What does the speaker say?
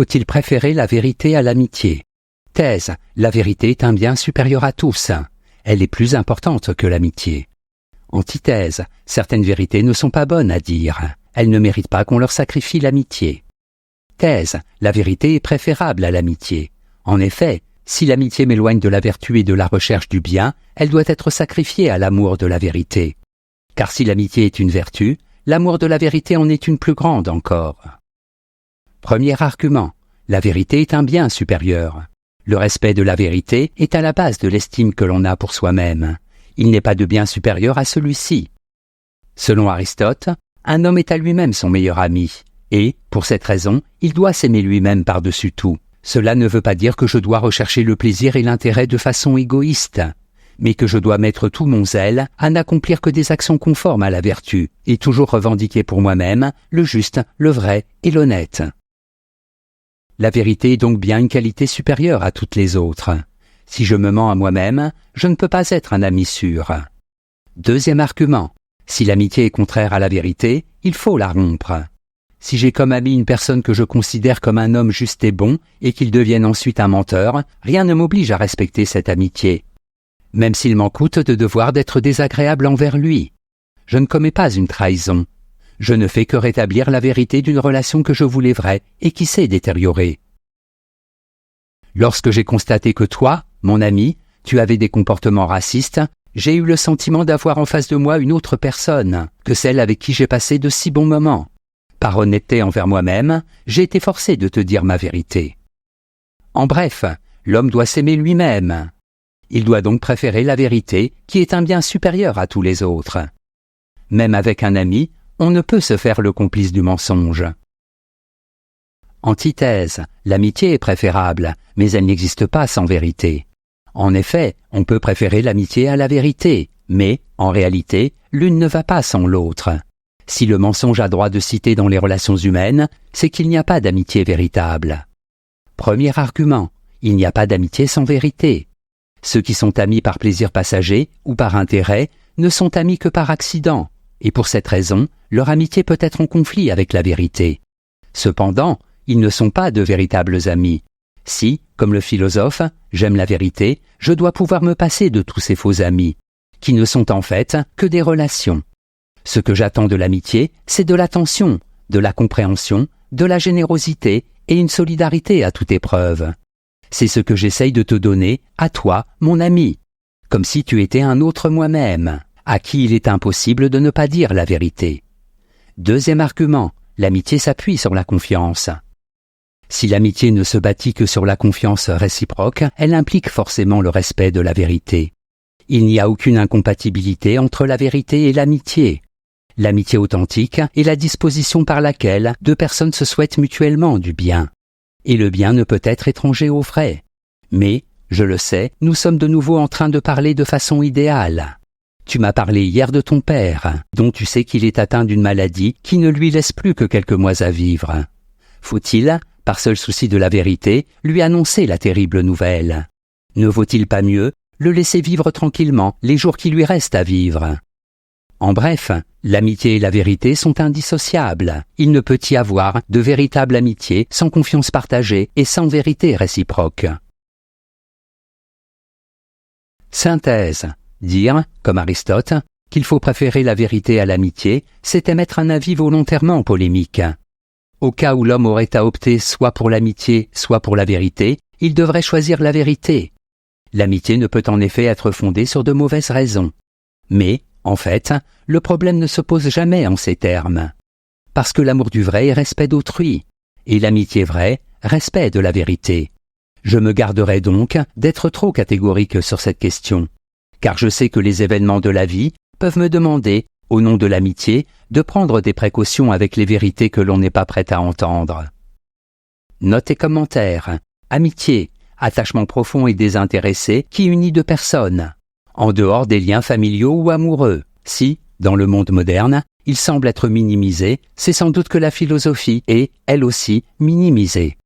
Faut-il préférer la vérité à l'amitié? Thèse. La vérité est un bien supérieur à tous. Elle est plus importante que l'amitié. Antithèse. Certaines vérités ne sont pas bonnes à dire. Elles ne méritent pas qu'on leur sacrifie l'amitié. Thèse. La vérité est préférable à l'amitié. En effet, si l'amitié m'éloigne de la vertu et de la recherche du bien, elle doit être sacrifiée à l'amour de la vérité. Car si l'amitié est une vertu, l'amour de la vérité en est une plus grande encore. Premier argument. La vérité est un bien supérieur. Le respect de la vérité est à la base de l'estime que l'on a pour soi-même. Il n'est pas de bien supérieur à celui-ci. Selon Aristote, un homme est à lui-même son meilleur ami, et, pour cette raison, il doit s'aimer lui-même par-dessus tout. Cela ne veut pas dire que je dois rechercher le plaisir et l'intérêt de façon égoïste, mais que je dois mettre tout mon zèle à n'accomplir que des actions conformes à la vertu, et toujours revendiquer pour moi-même le juste, le vrai et l'honnête. La vérité est donc bien une qualité supérieure à toutes les autres. Si je me mens à moi-même, je ne peux pas être un ami sûr. Deuxième argument. Si l'amitié est contraire à la vérité, il faut la rompre. Si j'ai comme ami une personne que je considère comme un homme juste et bon, et qu'il devienne ensuite un menteur, rien ne m'oblige à respecter cette amitié. Même s'il m'en coûte de devoir d'être désagréable envers lui. Je ne commets pas une trahison. Je ne fais que rétablir la vérité d'une relation que je voulais vraie et qui s'est détériorée. Lorsque j'ai constaté que toi, mon ami, tu avais des comportements racistes, j'ai eu le sentiment d'avoir en face de moi une autre personne que celle avec qui j'ai passé de si bons moments. Par honnêteté envers moi-même, j'ai été forcé de te dire ma vérité. En bref, l'homme doit s'aimer lui-même. Il doit donc préférer la vérité, qui est un bien supérieur à tous les autres. Même avec un ami, on ne peut se faire le complice du mensonge. Antithèse. L'amitié est préférable, mais elle n'existe pas sans vérité. En effet, on peut préférer l'amitié à la vérité, mais, en réalité, l'une ne va pas sans l'autre. Si le mensonge a droit de cité dans les relations humaines, c'est qu'il n'y a pas d'amitié véritable. Premier argument. Il n'y a pas d'amitié sans vérité. Ceux qui sont amis par plaisir passager ou par intérêt ne sont amis que par accident, et pour cette raison, leur amitié peut être en conflit avec la vérité. Cependant, ils ne sont pas de véritables amis. Si, comme le philosophe, j'aime la vérité, je dois pouvoir me passer de tous ces faux amis, qui ne sont en fait que des relations. Ce que j'attends de l'amitié, c'est de l'attention, de la compréhension, de la générosité et une solidarité à toute épreuve. C'est ce que j'essaye de te donner, à toi, mon ami, comme si tu étais un autre moi-même, à qui il est impossible de ne pas dire la vérité. Deuxième argument, l'amitié s'appuie sur la confiance. Si l'amitié ne se bâtit que sur la confiance réciproque, elle implique forcément le respect de la vérité. Il n'y a aucune incompatibilité entre la vérité et l'amitié. L'amitié authentique est la disposition par laquelle deux personnes se souhaitent mutuellement du bien. Et le bien ne peut être étranger au vrai. Mais, je le sais, nous sommes de nouveau en train de parler de façon idéale. Tu m'as parlé hier de ton père, dont tu sais qu'il est atteint d'une maladie qui ne lui laisse plus que quelques mois à vivre. Faut-il, par seul souci de la vérité, lui annoncer la terrible nouvelle? Ne vaut-il pas mieux le laisser vivre tranquillement les jours qui lui restent à vivre? En bref, l'amitié et la vérité sont indissociables. Il ne peut y avoir de véritable amitié sans confiance partagée et sans vérité réciproque. Synthèse. Dire, comme Aristote, qu'il faut préférer la vérité à l'amitié, c'est émettre un avis volontairement polémique. Au cas où l'homme aurait à opter soit pour l'amitié, soit pour la vérité, il devrait choisir la vérité. L'amitié ne peut en effet être fondée sur de mauvaises raisons. Mais, en fait, le problème ne se pose jamais en ces termes. Parce que l'amour du vrai est respect d'autrui, et l'amitié vraie, respect de la vérité. Je me garderai donc d'être trop catégorique sur cette question, car je sais que les événements de la vie peuvent me demander, au nom de l'amitié, de prendre des précautions avec les vérités que l'on n'est pas prêt à entendre. Notes et commentaires. Amitié, attachement profond et désintéressé qui unit deux personnes, en dehors des liens familiaux ou amoureux. Si, dans le monde moderne, il semble être minimisé, c'est sans doute que la philosophie est, elle aussi, minimisée.